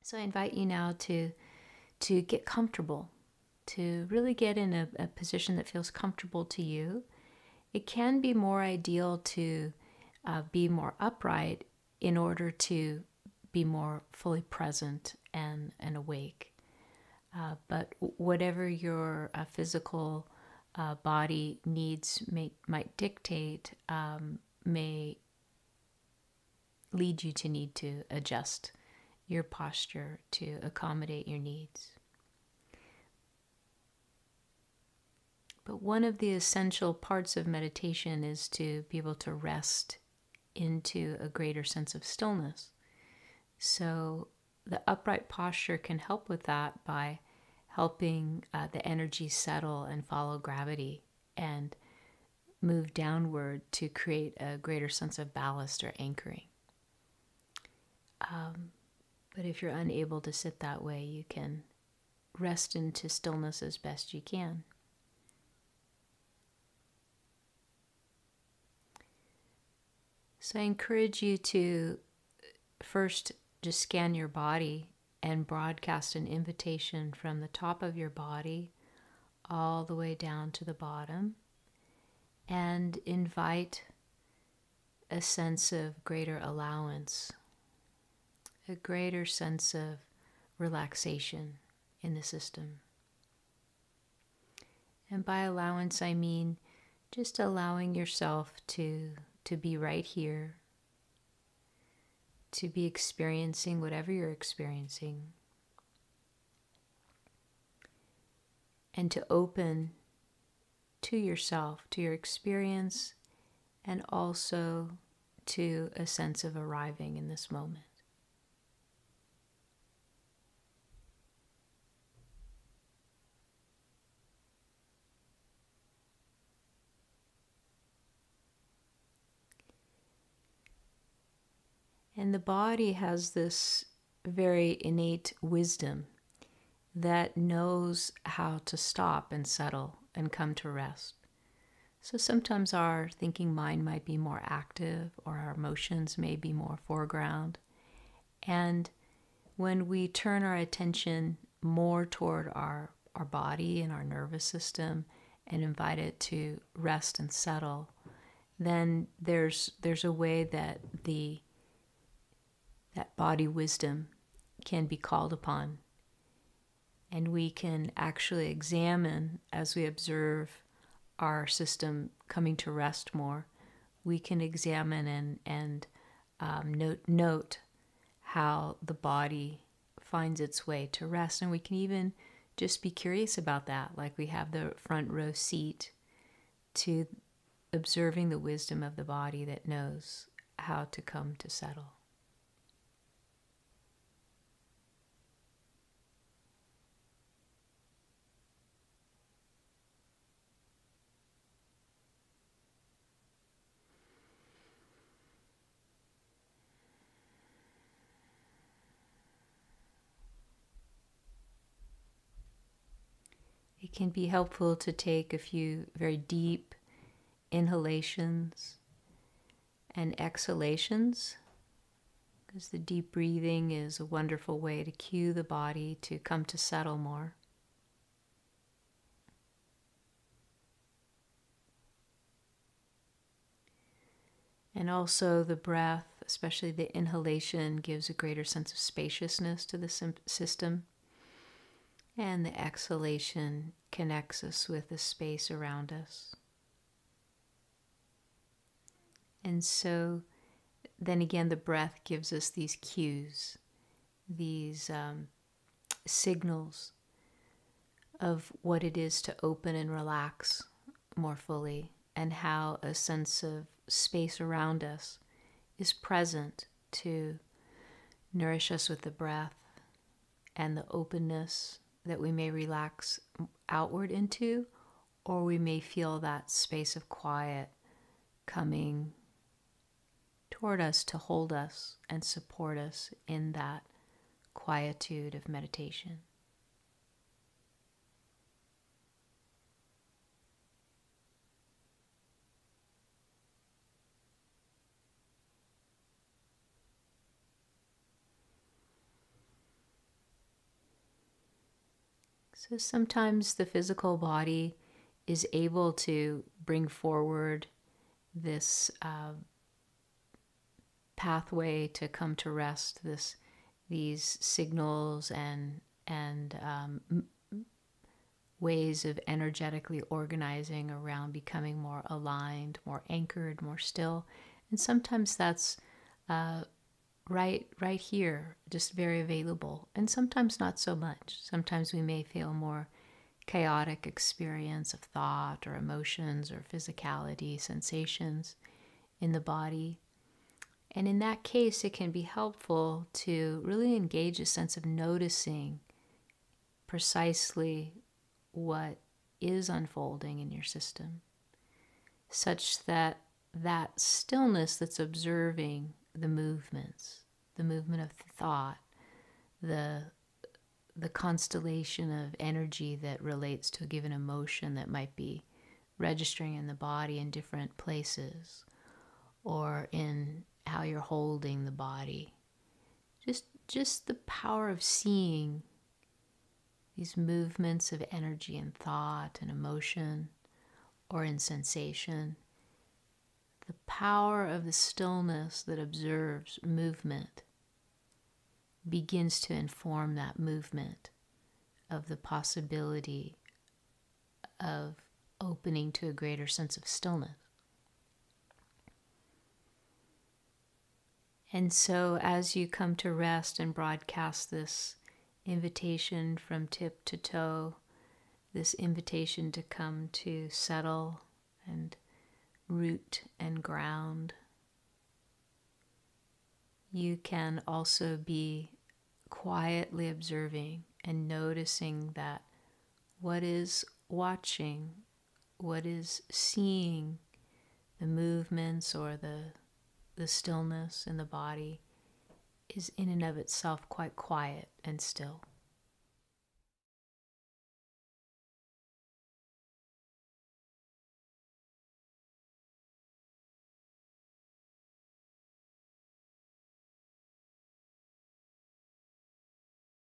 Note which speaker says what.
Speaker 1: So I invite you now to get comfortable, to really get in a position that feels comfortable to you. It can be more ideal to be more upright in order to be more fully present and awake. But whatever your physical body needs might dictate, may lead you to need to adjust your posture to accommodate your needs. But one of the essential parts of meditation is to be able to rest into a greater sense of stillness. So the upright posture can help with that by helping the energy settle and follow gravity and move downward to create a greater sense of ballast or anchoring. But if you're unable to sit that way, you can rest into stillness as best you can. So I encourage you to first just scan your body and broadcast an invitation from the top of your body all the way down to the bottom, and invite a sense of greater allowance, a greater sense of relaxation in the system. And by allowance, I mean just allowing yourself to be right here, to be experiencing whatever you're experiencing, and to open to yourself, to your experience, and also to a sense of arriving in this moment. And the body has this very innate wisdom that knows how to stop and settle and come to rest. So sometimes our thinking mind might be more active, or our emotions may be more foreground. And when we turn our attention more toward our body and our nervous system and invite it to rest and settle, then there's a way that that body wisdom can be called upon. And we can actually examine, as we observe our system coming to rest more, we can examine and note how the body finds its way to rest. And we can even just be curious about that, like we have the front row seat to observing the wisdom of the body that knows how to come to settle. It can be helpful to take a few very deep inhalations and exhalations, because the deep breathing is a wonderful way to cue the body to come to settle more. And also the breath, especially the inhalation, gives a greater sense of spaciousness to the system. And the exhalation connects us with the space around us. And so then again, the breath gives us these cues, these signals of what it is to open and relax more fully, and how a sense of space around us is present to nourish us with the breath and the openness that we may relax outward into, or we may feel that space of quiet coming toward us to hold us and support us in that quietude of meditation. So sometimes the physical body is able to bring forward this pathway to come to rest, these signals and ways of energetically organizing around becoming more aligned, more anchored, more still. And sometimes that's right here, just very available. And sometimes not so much. Sometimes we may feel more chaotic experience of thought or emotions or physicality, sensations in the body. And in that case, it can be helpful to really engage a sense of noticing precisely what is unfolding in your system, such that that stillness that's observing the movements, the movement of thought, the constellation of energy that relates to a given emotion that might be registering in the body in different places, or in how you're holding the body. Just the power of seeing these movements of energy and thought and emotion, or in sensation. The power of the stillness that observes movement begins to inform that movement of the possibility of opening to a greater sense of stillness. And so as you come to rest and broadcast this invitation from tip to toe, this invitation to come to settle and root and ground, you can also be quietly observing and noticing that what is watching, what is seeing the movements or the stillness in the body is in and of itself quite quiet and still.